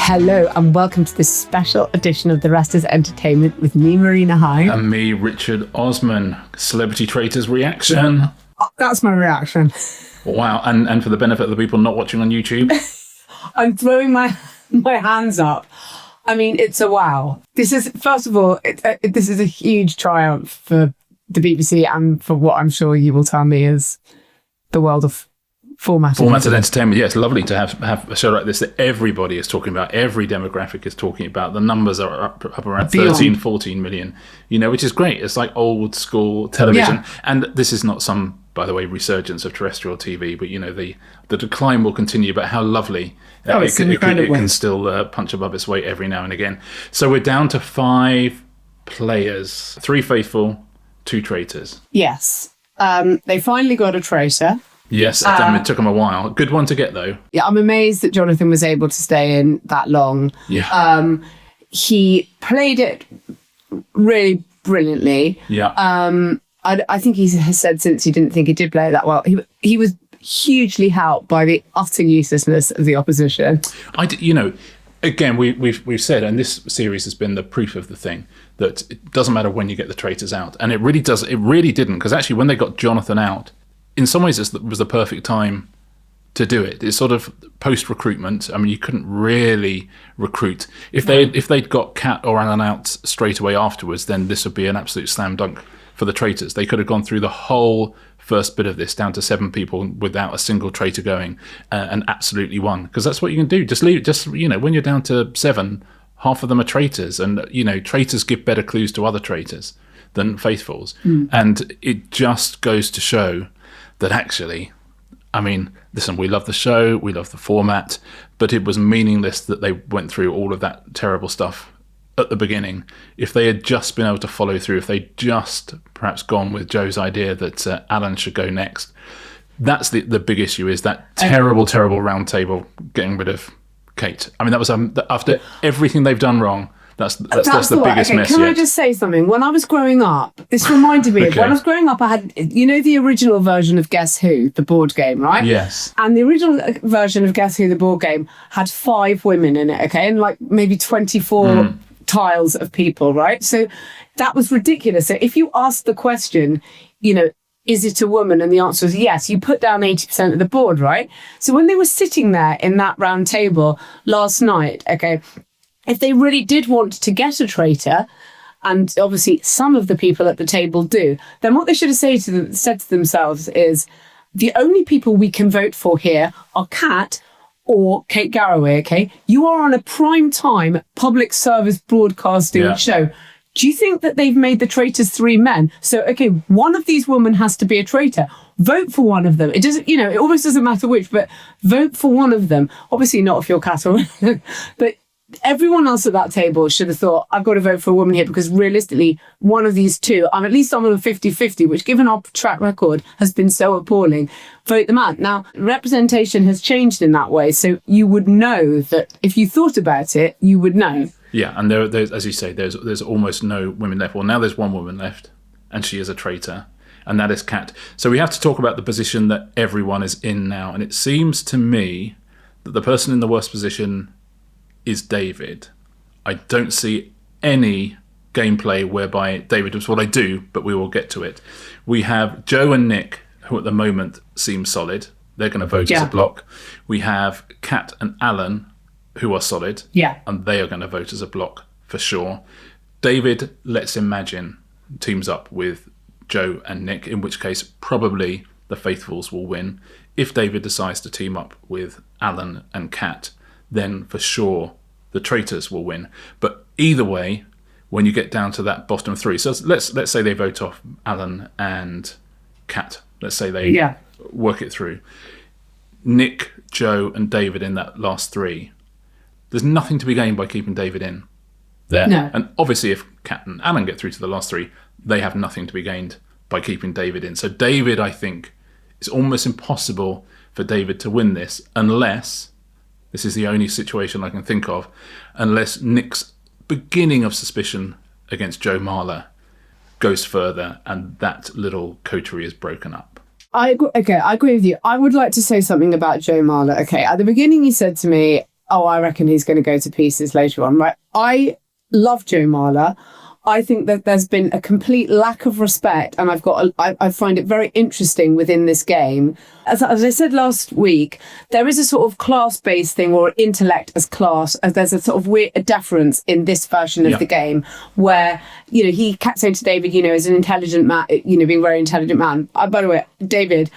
Hello and welcome to this special edition of The Rest is Entertainment with me, Marina Hyde. And me, Richard Osman. Celebrity Traitors reaction. Oh, that's my reaction. Wow. And for the benefit of the people not watching on YouTube. I'm throwing my hands up. I mean, it's a wow. This is, first of all, this is a huge triumph for the BBC and for what I'm sure you will tell me is the world of formatted entertainment. Yeah, it's lovely to have a show like this that everybody is talking about, every demographic is talking about. The numbers are up around 13, 14 million, which is great. It's like old school television. Yeah. And this is not some, by the way, resurgence of terrestrial TV, but, the decline will continue, but how lovely it can still punch above its weight every now and again. So we're down to 5 players, 3 faithful, 2 traitors. Yes. They finally got a traitor. Yes, it took him a while. Good one to get, though. Yeah, I'm amazed that Jonathan was able to stay in that long. Yeah. He played it really brilliantly. Yeah. I think he has said since he didn't think he did play it that well. He was hugely helped by the utter uselessness of the opposition. Again, we've said, and this series has been the proof of the thing, that it doesn't matter when you get the traitors out. And it really didn't, because actually when they got Jonathan out, in some ways, it was the perfect time to do it. It's sort of post-recruitment. I mean, you couldn't really recruit. If they'd got Kat or Alan out straight away afterwards, then this would be an absolute slam dunk for the traitors. They could have gone through the whole first bit of this down to 7 people without a single traitor going and absolutely won. Because that's what you can do. Just leave. When you're down to 7, half of them are traitors, and traitors give better clues to other traitors than faithfuls, and it just goes to show that actually, I mean, listen, we love the show, we love the format, but it was meaningless that they went through all of that terrible stuff at the beginning. If they had just been able to follow through, if they'd just perhaps gone with Joe's idea that Alan should go next, that's the big issue, is that terrible round table getting rid of Kate. I mean, that was after everything they've done wrong. That's the biggest mess yet. Can I just say something? When I was growing up, this reminded me of when I was growing up, I had, the original version of Guess Who, the board game, right? Yes. And the original version of Guess Who, the board game, had 5 women in it, okay? And like maybe 24 tiles of people, right? So that was ridiculous. So if you ask the question, is it a woman? And the answer is yes. You put down 80% of the board, right? So when they were sitting there in that round table last night, okay, if they really did want to get a traitor, and obviously some of the people at the table do, then what they should have said to themselves is, the only people we can vote for here are Kat or Kate Garraway, okay? You are on a prime time public service broadcasting show. Do you think that they've made the traitors 3 men? So, okay, one of these women has to be a traitor. Vote for one of them. It doesn't, it almost doesn't matter which, but vote for one of them. Obviously not if you're Kat or but everyone else at that table should have thought, I've got to vote for a woman here, because realistically, one of these 2, I'm at least on a 50-50, which given our track record has been so appalling, vote them out. Now, representation has changed in that way, so you would know that if you thought about it, you would know. Yeah, and there's, as you say, there's almost no women left. Well, now there's 1 woman left, and she is a traitor, and that is Kat. So we have to talk about the position that everyone is in now, and it seems to me that the person in the worst position is David. I don't see any gameplay whereby David does what I do, but we will get to it. We have Joe and Nick, who at the moment seem solid. They're going to vote as a block. We have Kat and Alan, who are solid. Yeah. And they are going to vote as a block for sure. David, let's imagine, teams up with Joe and Nick, in which case probably the faithfuls will win. If David decides to team up with Alan and Kat, then for sure the traitors will win. But either way, when you get down to that bottom 3, so let's say they vote off Alan and Kat. Let's say they work it through. Nick, Joe, and David in that last 3. There's nothing to be gained by keeping David in there. No. And obviously, if Kat and Alan get through to the last 3, they have nothing to be gained by keeping David in. So David, I think, it's almost impossible for David to win this unless, this is the only situation I can think of, unless Nick's beginning of suspicion against Joe Marler goes further and that little coterie is broken up. I agree with you. I would like to say something about Joe Marler. Okay, at the beginning he said to me, oh, I reckon he's going to go to pieces later on, right? I love Joe Marler. I think that there's been a complete lack of respect, and I find it very interesting within this game. As I said last week, there is a sort of class-based thing, or intellect as class, as there's a sort of weird deference in this version of the game where, he kept saying to David, as an intelligent man, being a very intelligent man. By the way, David,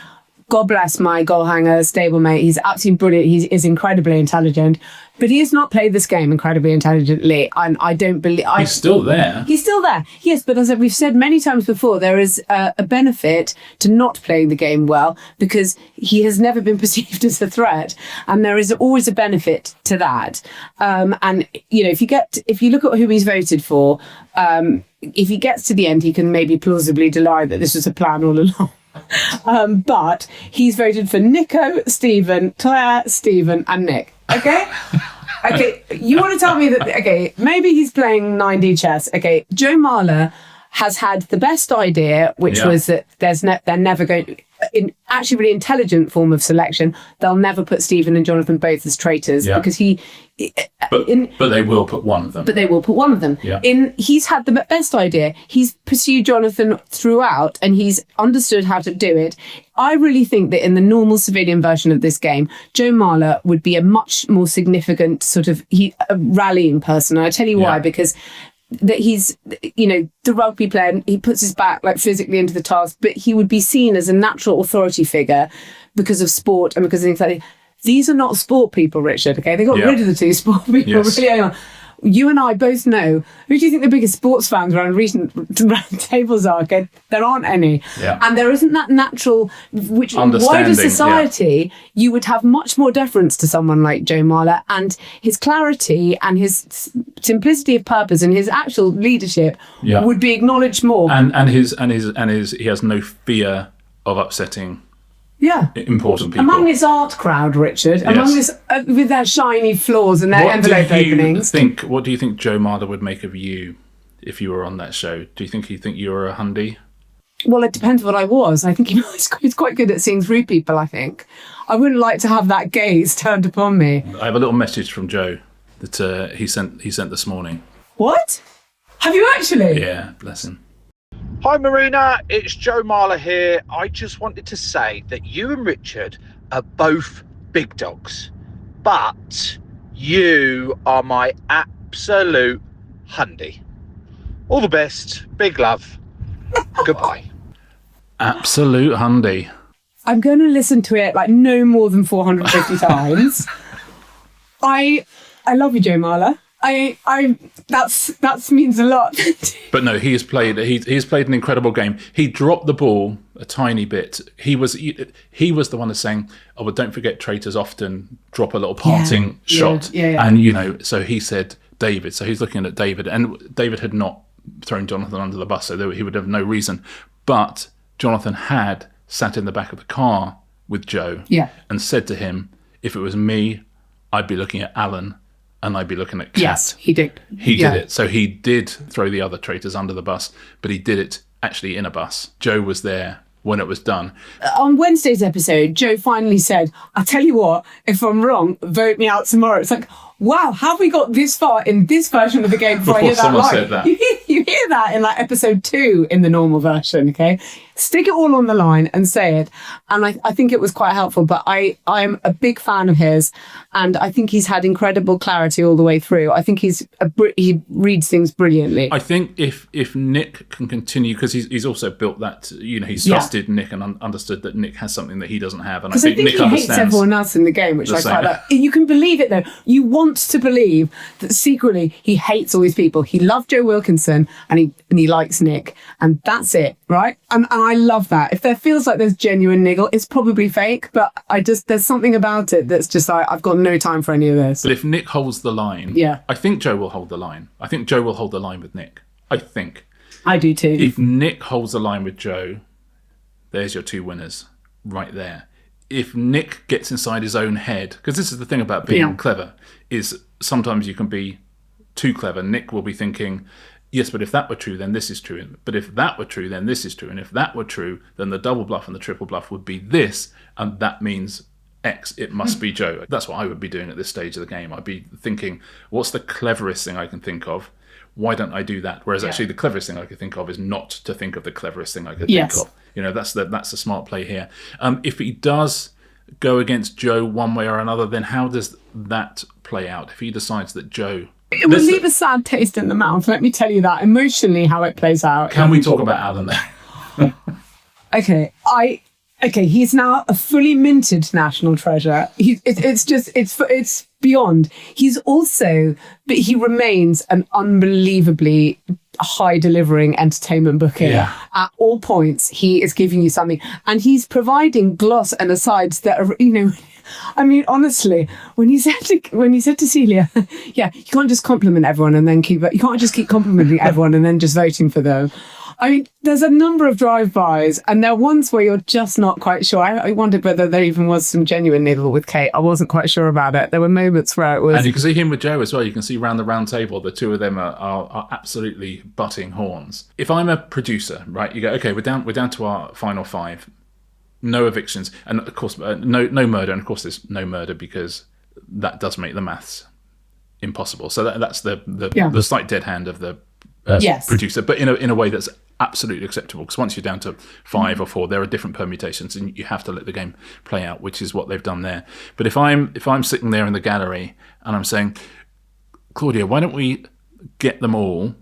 God bless my goal hanger stablemate. He's absolutely brilliant. He is incredibly intelligent, but he has not played this game incredibly intelligently. And I don't believe he's still there. He's still there. Yes, but as we've said many times before, there is a benefit to not playing the game well because he has never been perceived as a threat, and there is always a benefit to that. And if you look at who he's voted for, if he gets to the end, he can maybe plausibly deny that this was a plan all along. But he's voted for Nico, Stephen, Claire, Stephen, and Nick. Okay? Okay, you want to tell me that, okay, maybe he's playing 9D chess. Okay, Joe Marler has had the best idea, which was that they're never going to, in actually really intelligent form of selection, they'll never put Stephen and Jonathan both as traitors because but they will put one of them. But they will put one of them. Yeah. He's had the best idea. He's pursued Jonathan throughout, and he's understood how to do it. I really think that in the normal civilian version of this game, Joe Marler would be a much more significant sort of a rallying person. And I tell you why, because that he's, the rugby player, and he puts his back like physically into the task, but he would be seen as a natural authority figure because of sport and because of things like that. These are not sport people, Richard, okay? They got rid of the two sport people really early on. You and I both know, who do you think the biggest sports fans around recent round tables are? Okay, there aren't any. Yeah. And there isn't that natural, which in wider society, you would have much more deference to someone like Joe Marler, and his clarity and his simplicity of purpose and his actual leadership would be acknowledged more. And he has no fear of upsetting important people. Among his art crowd, Richard, among this, with their shiny floors and their envelope openings. What do you think Joe Marler would make of you if you were on that show? Do you think he'd think you were a Hundy? Well, it depends what I was. I think he's quite good at seeing through people, I think. I wouldn't like to have that gaze turned upon me. I have a little message from Joe that he sent this morning. What? Have you actually? Yeah, bless him. Hi Marina, it's Joe Marler here. I just wanted to say that you and Richard are both big dogs, but you are my absolute Hundy. All the best, big love, goodbye. Absolute Hundy. I'm going to listen to it like no more than 450 times. I love you, Joe Marler. That means a lot. But no, he has played an incredible game. He dropped the ball a tiny bit. He was the one that's saying, "Oh, but don't forget, traitors often drop a little parting shot." And so he said David. So he's looking at David, and David had not thrown Jonathan under the bus, so he would have no reason. But Jonathan had sat in the back of the car with Joe, and said to him, "If it was me, I'd be looking at Alan." And I'd be looking at Kat. Yes, he did. He did it. So he did throw the other traitors under the bus, but he did it actually in a bus. Joe was there when it was done. On Wednesday's episode, Joe finally said, "I'll tell you what, if I'm wrong, vote me out tomorrow." It's like, wow, have we got this far in this version of the game before I hear that someone line? Said that. You hear that in like episode 2 in the normal version, okay? Stick it all on the line and say it. And I think it was quite helpful, but I'm a big fan of his, and I think he's had incredible clarity all the way through. I think he reads things brilliantly. I think if Nick can continue, because he's also built that, he's trusted Nick and understood that Nick has something that he doesn't have. And I think Nick he hates everyone else in the game, which I quite like. You can believe it though. You want to believe that secretly he hates all these people. He loved Joe Wilkinson and he likes Nick, and that's it, right? And I love that. If there feels like there's genuine niggle, it's probably fake, but there's something about it that's just like, I've got no time for any of this. But if Nick holds the line, I think Joe will hold the line. I think Joe will hold the line with Nick. I think. I do too. If Nick holds the line with Joe, there's your 2 winners right there. If Nick gets inside his own head, because this is the thing about being clever, is sometimes you can be too clever. Nick will be thinking, yes, but if that were true, then this is true. But if that were true, then this is true. And if that were true, then the double bluff and the triple bluff would be this. And that means X, it must be Joe. That's what I would be doing at this stage of the game. I'd be thinking, what's the cleverest thing I can think of? Why don't I do that? Whereas actually the cleverest thing I could think of is not to think of the cleverest thing I could think of. You know, that's the smart play here. If he does go against Joe one way or another, then how does that play out? If he decides that Joe... It will leave a sad taste in the mouth, let me tell you that, emotionally, how it plays out. Can we talk about Alan there? Okay, he's now a fully minted national treasure. It's beyond. He's also, but he remains an unbelievably high delivering entertainment booker. Yeah. At all points, he is giving you something, and he's providing gloss and asides that are, you know, I mean, honestly, when he said to Celia, yeah, you can't just compliment everyone and then you can't just keep complimenting everyone and then just voting for them. I mean, there's a number of drive-bys, and there are ones where you're just not quite sure. I wondered whether there even was some genuine nibble with Kate. I wasn't quite sure about it. There were moments where it was... And you can see him with Joe as well. You can see round the round table, the two of them are absolutely butting horns. If I'm a producer, right, you go, okay, we're down to our final 5. No evictions, and of course, no murder. And of course, there's no murder because that does make the maths impossible. So that's the slight dead hand of the producer, but in a way that's absolutely acceptable. Because once you're down to 5 or 4, there are different permutations, and you have to let the game play out, which is what they've done there. But if I'm sitting there in the gallery and I'm saying, Claudia, why don't we get them all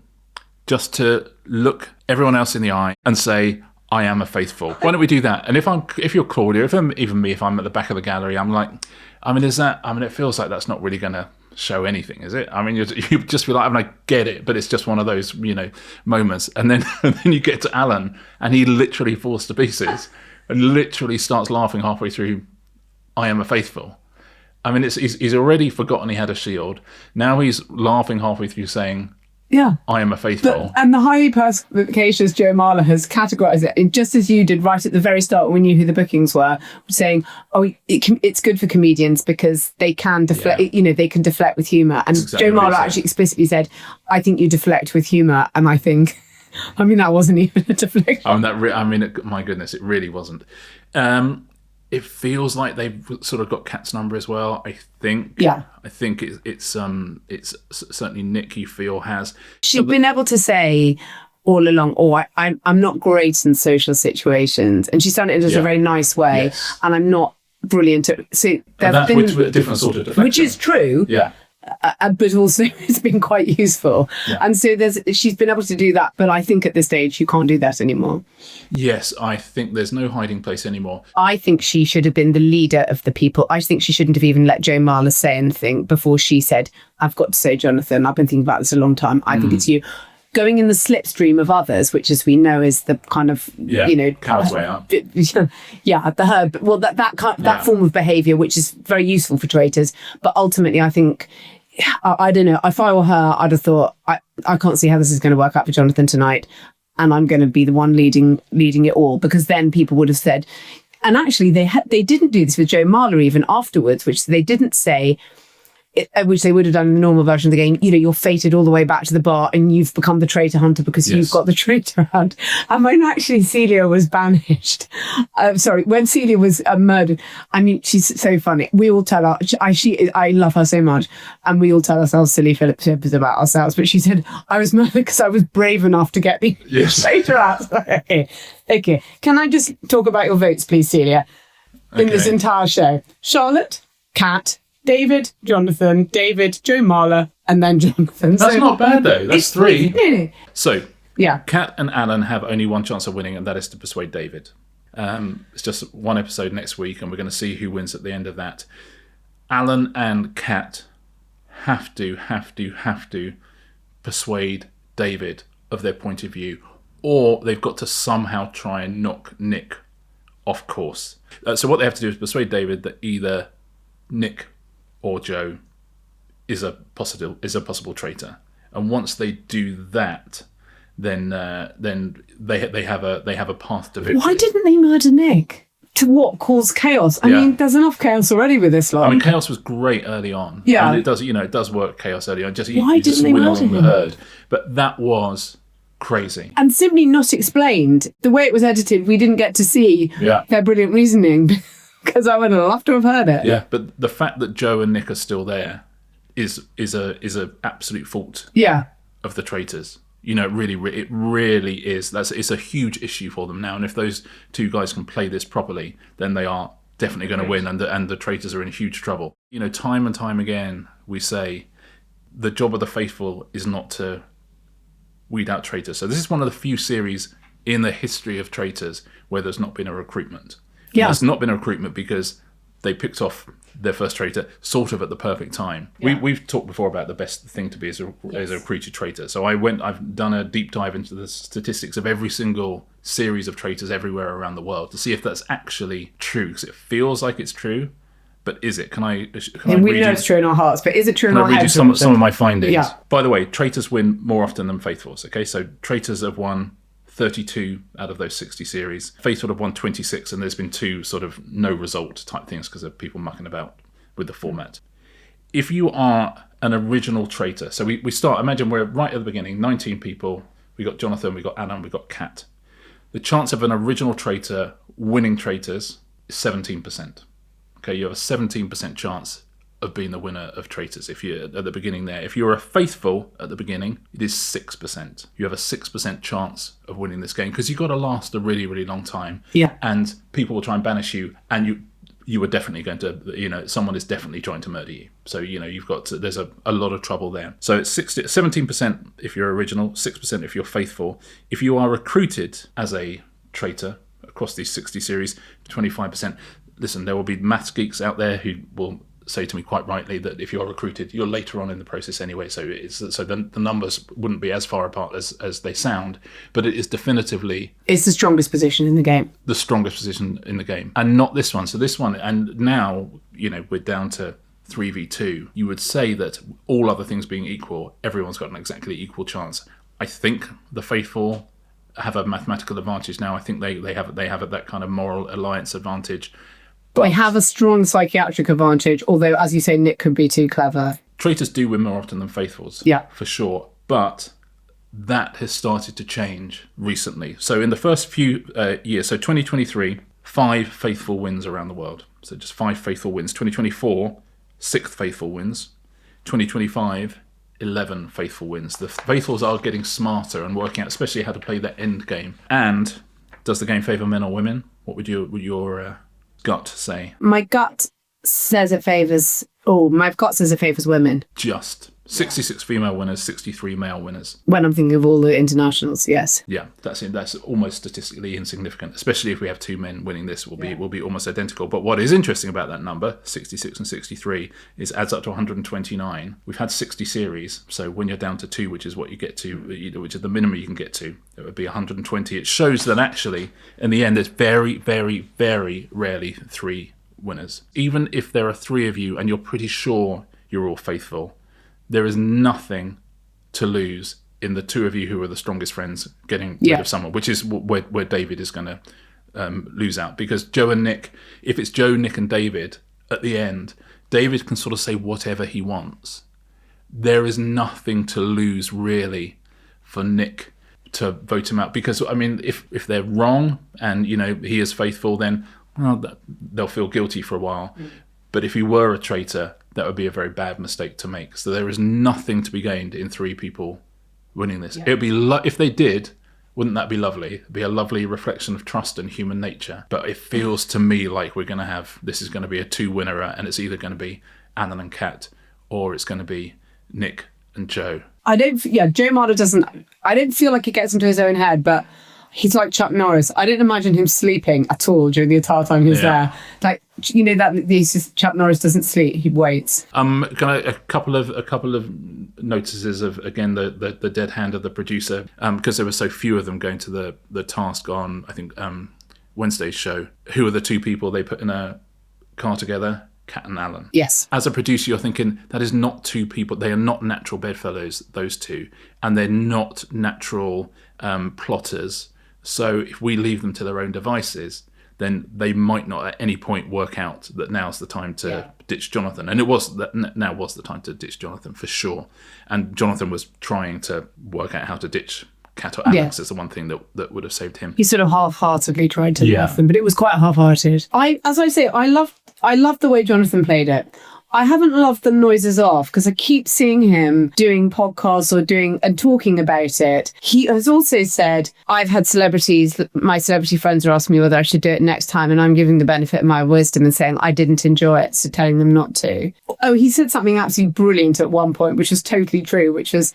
just to look everyone else in the eye and say, I am a faithful. Why don't we do that? And if you're Claudia, if I'm at the back of the gallery, I'm like, it feels like that's not really going to show anything, is it? I mean, you just be like, I get it, but it's just one of those, moments. And then you get to Alan, and he literally falls to pieces and literally starts laughing halfway through, I am a faithful. I mean, he's already forgotten he had a shield. Now he's laughing halfway through saying, I am a faithful. And the highly perspicacious Joe Marler has categorised it, and just as you did right at the very start when we knew who the bookings were, saying, it's good for comedians because they can deflect, they can deflect with humour. And exactly Joe Marler actually explicitly said, I think you deflect with humour. And I think, that wasn't even a deflection. My goodness, it really wasn't. It feels like they've sort of got Kat's number as well. I think. Yeah. I think it's certainly Nick. You feel has. She's been able to say all along, I'm not great in social situations, and she's done it in a very nice way. Yes. And I'm not brilliant at. So that's a different sort of deflection. Which is true. Yeah. But also it's been quite useful. Yeah. And so she's been able to do that, but I think at this stage you can't do that anymore. Yes, I think there's no hiding place anymore. I think she should have been the leader of the people. I think she shouldn't have even let Joe Marler say anything before she said, I've got to say, Jonathan, I've been thinking about this a long time. I think it's you. Going in the slipstream of others, which as we know is the kind of, coward's way up. The herb. Well, that form of behaviour, which is very useful for traitors. But ultimately, I think, I don't know, if I were her, I'd have thought, I can't see how this is going to work out for Jonathan tonight. And I'm going to be the one leading it all, because then people would have said, and actually they didn't do this with Joe Marler even afterwards, which they didn't say, which they would have done in the normal version of the game, you're fated all the way back to the bar and you've become the traitor hunter because you've got the traitor hunt. And when actually Celia was banished, when Celia was murdered, she's so funny. We all tell her, I love her so much, and we all tell ourselves silly fibs about ourselves, but she said, I was murdered because I was brave enough to get the traitor out. Okay. Can I just talk about your votes, please, Celia, in this entire show? Charlotte, Kat, David, Jonathan, David, Joe Marler, and then Jonathan. That's not bad, though. That's 3. Really? So, Kat and Alan have only one chance of winning, and that is to persuade David. It's just one episode next week, and we're going to see who wins at the end of that. Alan and Kat have to persuade David of their point of view, or they've got to somehow try and knock Nick off course. So what they have to do is persuade David that either Nick or Joe is a possible traitor, and once they do that, then they have a path to victory. Why didn't they murder Nick? To what? Cause chaos? I mean, there's enough chaos already with this lot. Chaos was great early on. Yeah, and it does work. Chaos early on. Why didn't they murder him? The herd. But that was crazy and simply not explained. The way it was edited, we didn't get to see their brilliant reasoning. because I would have loved to have heard it. Yeah, but the fact that Joe and Nick are still there is a absolute fault Yeah. of the traitors. It really is. It's a huge issue for them now. And if those two guys can play this properly, then they are definitely going to win, and the traitors are in huge trouble. Time and time again, we say the job of the faithful is not to weed out traitors. So this is one of the few series in the history of traitors where there's not been a recruitment. Yeah. There's not been a recruitment because they picked off their first traitor sort of at the perfect time. Yeah. We've talked before about the best thing to be as a recruited traitor. So I've done a deep dive into the statistics of every single series of traitors everywhere around the world to see if that's actually true, because it feels like it's true, but is it? And we know it's true in our hearts, but is it true in our Can I read you heads? some of my findings? Yeah. By the way, traitors win more often than faithfuls. Okay, so traitors have won 32 out of those 60 series. Faithful have won 26, and there's been 2 sort of no result type things because of people mucking about with the format. If you are an original traitor, so we start, imagine we're right at the beginning, 19 people, we got Jonathan, we got Adam, we got Kat. The chance of an original traitor winning traitors is 17%. Okay, you have a 17% chance of being the winner of traitors if you're at the beginning there. If you're a faithful at the beginning, it is 6%. You have a 6% chance of winning this game because you've got to last a really, really long time. Yeah. And people will try and banish you, and you are definitely going to, someone is definitely trying to murder you. So, there's a lot of trouble there. So it's 17% if you're original, 6% if you're faithful. If you are recruited as a traitor across these 60 series, 25%. Listen, there will be maths geeks out there who will say to me quite rightly that if you're recruited, you're later on in the process anyway. So the numbers wouldn't be as far apart as they sound, but it is definitively it's the strongest position in the game. The strongest position in the game, and not this one. So this one, and now we're down to 3v2. You would say that all other things being equal, everyone's got an exactly equal chance. I think the faithful have a mathematical advantage now. I think they have that kind of moral alliance advantage. They have a strong psychiatric advantage, although, as you say, Nick could be too clever. Traitors do win more often than faithfuls, yeah, for sure. But that has started to change recently. So in the first few years, so 2023, 5 faithful wins around the world. So just 5 faithful wins. 2024, 6 faithful wins. 2025, 11 faithful wins. The faithfuls are getting smarter and working out, especially how to play their end game. And does the game favour men or women? What would your gut say? My gut says it favours women. Just 66 female winners, 63 male winners. When I'm thinking of all the internationals, yes. Yeah, that's almost statistically insignificant, especially if we have 2 men winning this, will be almost identical. But what is interesting about that number, 66 and 63, is adds up to 129. We've had 60 series, so when you're down to 2, which is what you get to, which is the minimum you can get to, it would be 120. It shows that actually, in the end, there's very, very, very rarely 3 winners. Even if there are 3 of you and you're pretty sure you're all faithful, there is nothing to lose in the 2 of you who are the strongest friends getting rid of someone, which is where David is going to lose out. Because Joe and Nick, if it's Joe, Nick and David, at the end, David can sort of say whatever he wants. There is nothing to lose, really, for Nick to vote him out. Because, I mean, if they're wrong and, he is faithful, then they'll feel guilty for a while. But if he were a traitor, that would be a very bad mistake to make. So there is nothing to be gained in 3 people winning this. It would be if they did, wouldn't that be lovely? It'd be a lovely reflection of trust and human nature. But it feels to me like this is going to be a 2-winner, and it's either going to be Alan and Kat, or it's going to be Nick and Joe. Joe Marder I don't feel like he gets into his own head, but he's like Chuck Norris. I didn't imagine him sleeping at all during the entire time he was there. Like, Chuck Norris doesn't sleep; he waits. A couple of notices of, again, the dead hand of the producer, because there were so few of them going to the task on, I think, Wednesday's show. Who are the 2 people they put in a car together? Kat and Alan. Yes. As a producer, you're thinking that is not 2 people. They are not natural bedfellows, those 2, and they're not natural plotters. So if we leave them to their own devices, then they might not at any point work out that now's the time to ditch Jonathan. And now was the time to ditch Jonathan, for sure. And Jonathan was trying to work out how to ditch Kat or Alex is the one thing that would have saved him. He sort of half-heartedly tried to love them, but it was quite half-hearted. As I say, I loved the way Jonathan played it. I haven't loved the noises off because I keep seeing him doing podcasts or and talking about it. He has also said, I've had my celebrity friends are asking me whether I should do it next time, and I'm giving the benefit of my wisdom and saying I didn't enjoy it, so telling them not to. Oh, he said something absolutely brilliant at one point, which was totally true, which was,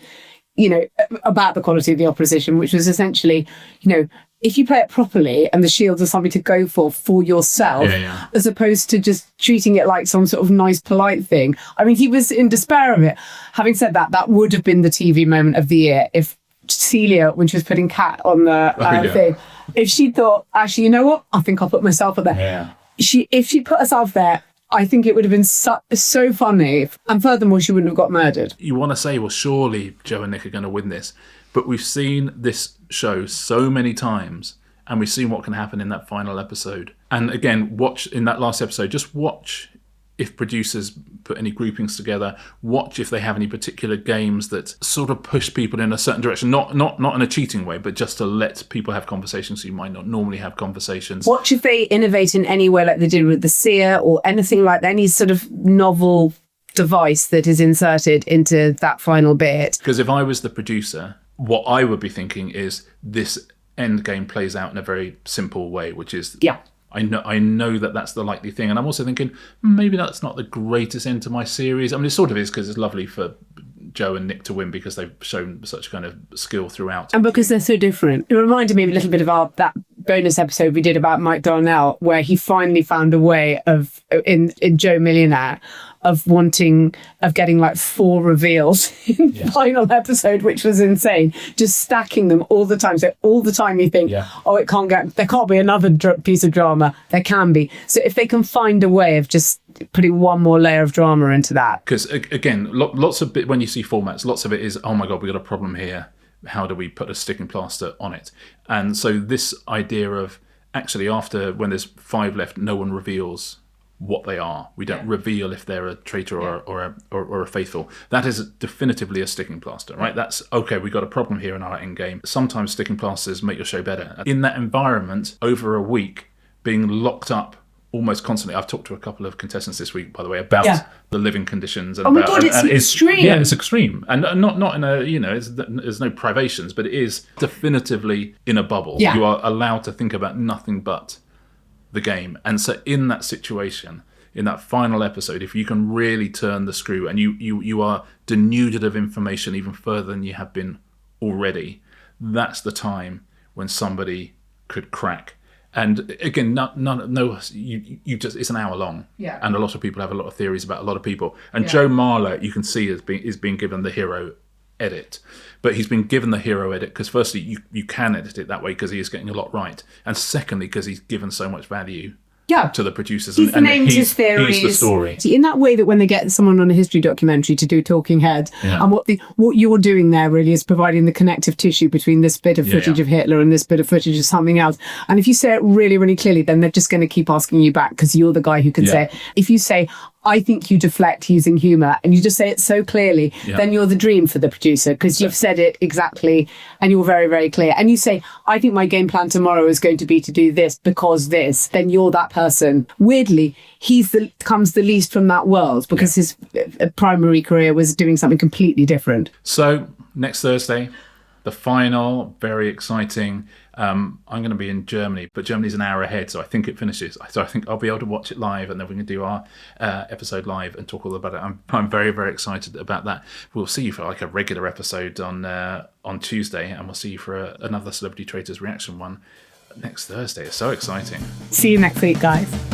about the quality of the opposition, which was essentially, if you play it properly and the shields are something to go for yourself, as opposed to just treating it like some sort of nice, polite thing. I mean, he was in despair of it. Having said that, that would have been the TV moment of the year if Celia, when she was putting Kat on the thing, if she thought, actually, you know what? I think I'll put myself up there. Yeah. If she put herself there, I think it would have been so funny. And furthermore, she wouldn't have got murdered. You want to say, well, surely Joe and Nick are going to win this. But we've seen this show so many times, and we've seen what can happen in that final episode. And again, watch in that last episode, just watch if producers put any groupings together, watch if they have any particular games that sort of push people in a certain direction, not in a cheating way, but just to let people have conversations you might not normally have conversations. Watch if they innovate in any way like they did with the seer or anything like that, any sort of novel device that is inserted into that final bit. Because if I was the producer, what I would be thinking is this end game plays out in a very simple way, which is I know that that's the likely thing. And I'm also thinking, maybe that's not the greatest end to my series. I mean, it sort of is, because it's lovely for Joe and Nick to win because they've shown such kind of skill throughout. And because they're so different. It reminded me a little bit of that bonus episode we did about Mike Darnell, where he finally found a way of, in Joe Millionaire, of getting like 4 reveals in the final episode, which was insane. Just stacking them all the time. So all the time you think, there can't be another piece of drama. There can be. So if they can find a way of just putting one more layer of drama into that. Because again, lots of when you see formats, lots of it is, oh my God, we got a problem here. How do we put a sticking plaster on it? And so this idea of actually when there's 5 left, no one reveals what they are. We don't reveal if they're a traitor or a faithful. That is definitively a sticking plaster, right? That's okay. We got a problem here in our end game. Sometimes sticking plasters make your show better. In that environment, over a week, being locked up almost constantly. I've talked to a couple of contestants this week, by the way, about the living conditions. And my God, it's extreme. Yeah, it's extreme. And not in a, there's no privations, but it is definitively in a bubble. Yeah. You are allowed to think about nothing but the game. And so in that situation, in that final episode, if you can really turn the screw and you are denuded of information even further than you have been already, that's the time when somebody could crack. And again, it's an hour long, and a lot of people have a lot of theories about a lot of people. And Joe Marler, you can see, is being given the hero edit, but he's been given the hero edit because firstly, you can edit it that way because he is getting a lot right, and secondly, because he's given so much value to the producers. He's named his theories. He's the story. In that way that when they get someone on a history documentary to do talking heads, and what you're doing there really is providing the connective tissue between this bit of footage of Hitler and this bit of footage of something else. And if you say it really, really clearly, then they're just going to keep asking you back because you're the guy who can say it. If you say, I think you deflect using humour, and you just say it so clearly, then you're the dream for the producer because you've said it exactly and you're very, very clear. And you say, I think my game plan tomorrow is going to be to do this because this, then you're that person. Weirdly, comes the least from that world because his primary career was doing something completely different. So next Thursday, the final, very exciting. I'm going to be in Germany, but Germany's an hour ahead, so I think it finishes. So I think I'll be able to watch it live, and then we can do our episode live and talk all about it. I'm very, very excited about that. We'll see you for like a regular episode on Tuesday, and we'll see you for another Celebrity Traitors reaction one next Thursday. It's so exciting. See you next week, guys.